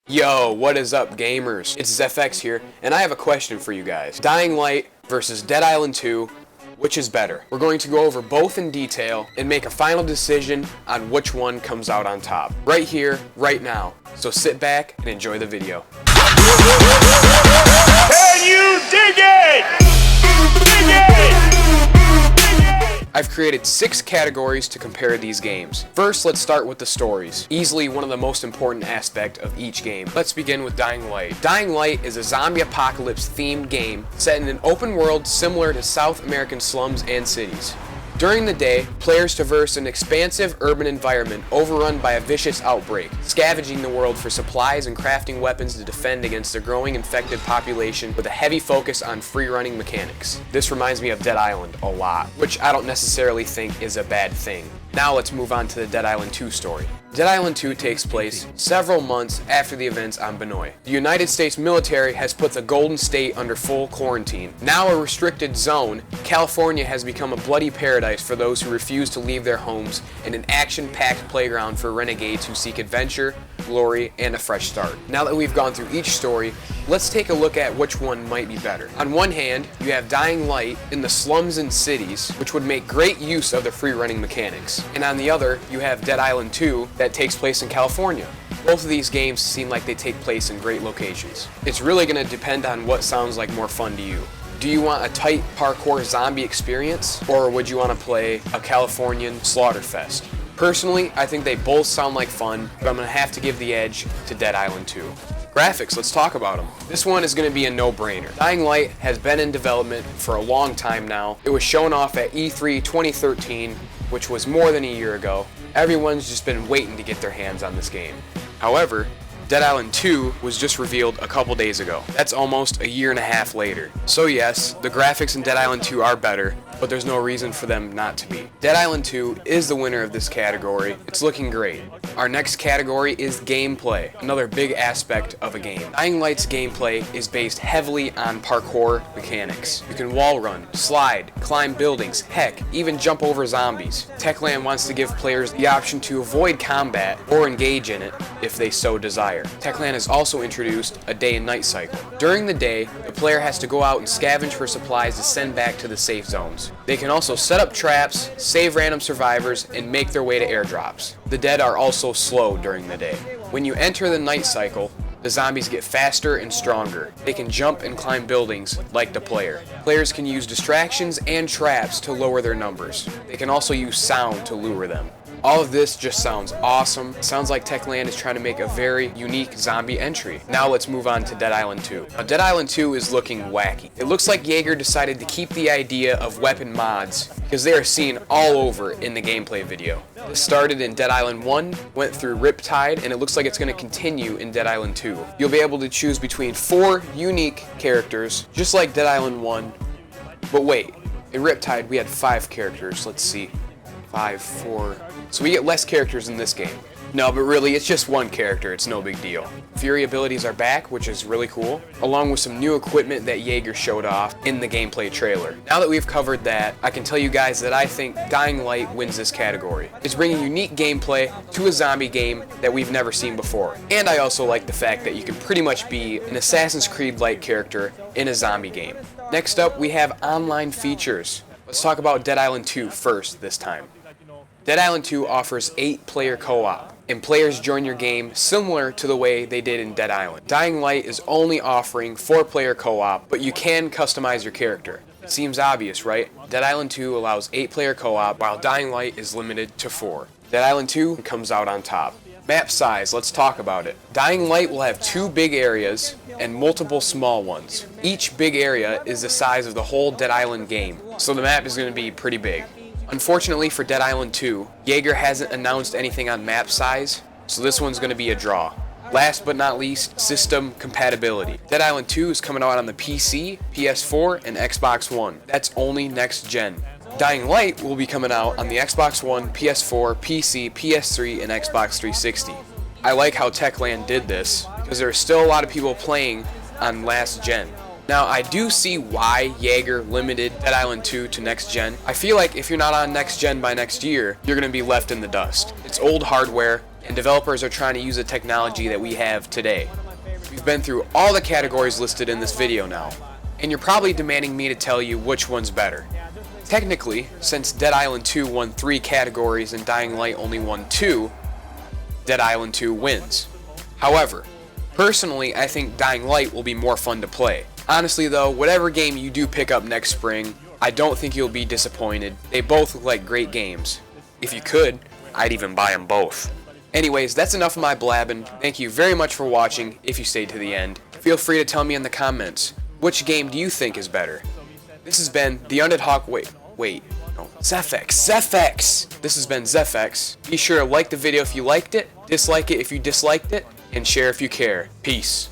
Yo, what is up, gamers? It's ZFX here, and I have a question for you guys. Dying Light versus Dead Island 2, which is better? We're going to go over both in detail and make a final decision on which one comes out on top. Right here, right now. So sit back and enjoy the video. Can you dig it? Dig it! I've created 6 categories to compare these games. First, let's start with the stories. Easily one of the most important aspects of each game. Let's begin with Dying Light. Dying Light is a zombie apocalypse themed game set in an open world similar to South American slums and cities. During the day, players traverse an expansive urban environment overrun by a vicious outbreak, scavenging the world for supplies and crafting weapons to defend against the growing infected population with a heavy focus on free-running mechanics. This reminds me of Dead Island a lot, which I don't necessarily think is a bad thing. Now let's move on to the Dead Island 2 story. Dead Island 2 takes place several months after the events on Benoi. The United States military has put the Golden State under full quarantine. Now a restricted zone, California has become a bloody paradise for those who refuse to leave their homes and an action-packed playground for renegades who seek adventure, glory, and a fresh start. Now that we've gone through each story, let's take a look at which one might be better. On one hand, you have Dying Light in the slums and cities, which would make great use of the free-running mechanics. And on the other, you have Dead Island 2 that takes place in California. Both of these games seem like they take place in great locations. It's really going to depend on what sounds like more fun to you. Do you want a tight parkour zombie experience, or would you want to play a Californian slaughterfest? Personally, I think they both sound like fun, but I'm going to have to give the edge to Dead Island 2. Graphics, let's talk about them. This one is going to be a no-brainer. Dying Light has been in development for a long time now. It was shown off at E3 2013, which was more than a year ago. Everyone's just been waiting to get their hands on this game. However, Dead Island 2 was just revealed a couple days ago. That's almost a year and a half later. So yes, the graphics in Dead Island 2 are better, but there's no reason for them not to be. Dead Island 2 is the winner of this category. It's looking great. Our next category is gameplay, another big aspect of a game. Dying Light's gameplay is based heavily on parkour mechanics. You can wall run, slide, climb buildings, heck, even jump over zombies. Techland wants to give players the option to avoid combat or engage in it if they so desire. Techland has also introduced a day and night cycle. During the day, the player has to go out and scavenge for supplies to send back to the safe zones. They can also set up traps, save random survivors, and make their way to airdrops. The dead are also slow during the day. When you enter the night cycle, the zombies get faster and stronger. They can jump and climb buildings like the player. Players can use distractions and traps to lower their numbers. They can also use sound to lure them. All of this just sounds awesome. It sounds like Techland is trying to make a very unique zombie entry. Now let's move on to Dead Island 2. Now, Dead Island 2 is looking wacky. It looks like Yager decided to keep the idea of weapon mods because they are seen all over in the gameplay video. This started in Dead Island 1, went through Riptide, and it looks like it's going to continue in Dead Island 2. You'll be able to choose between 4 unique characters, just like Dead Island 1. But wait, in Riptide we had 5 characters. Let's see. 5, 4... So we get less characters in this game. No, but really, it's just one character. It's no big deal. Fury abilities are back, which is really cool, along with some new equipment that Yager showed off in the gameplay trailer. Now that we've covered that, I can tell you guys that I think Dying Light wins this category. It's bringing unique gameplay to a zombie game that we've never seen before. And I also like the fact that you can pretty much be an Assassin's Creed-like character in a zombie game. Next up, we have online features. Let's talk about Dead Island 2 first this time. Dead Island 2 offers 8-player co-op, and players join your game similar to the way they did in Dead Island. Dying Light is only offering 4-player co-op, but you can customize your character. It seems obvious, right? Dead Island 2 allows 8-player co-op, while Dying Light is limited to 4. Dead Island 2 comes out on top. Map size, let's talk about it. Dying Light will have 2 big areas and multiple small ones. Each big area is the size of the whole Dead Island game, so the map is going to be pretty big. Unfortunately for Dead Island 2, Yager hasn't announced anything on map size, so this one's going to be a draw. Last but not least, system compatibility. Dead Island 2 is coming out on the PC, PS4, and Xbox One. That's only next gen. Dying Light will be coming out on the Xbox One, PS4, PC, PS3, and Xbox 360. I like how Techland did this, because there are still a lot of people playing on last gen. Now, I do see why Yager limited Dead Island 2 to next gen. I feel like if you're not on next gen by next year, you're going to be left in the dust. It's old hardware, and developers are trying to use the technology that we have today. We've been through all the categories listed in this video now, and you're probably demanding me to tell you which one's better. Technically, since Dead Island 2 won 3 categories and Dying Light only won 2, Dead Island 2 wins. However, personally, I think Dying Light will be more fun to play. Honestly though, whatever game you do pick up next spring, I don't think you'll be disappointed. They both look like great games. If you could, I'd even buy them both. Anyways, that's enough of my blabbing. Thank you very much for watching, if you stayed to the end. Feel free to tell me in the comments, which game do you think is better? This has been the Undead Hawk, Zephex. This has been Zephex. Be sure to like the video if you liked it, dislike it if you disliked it, and share if you care. Peace.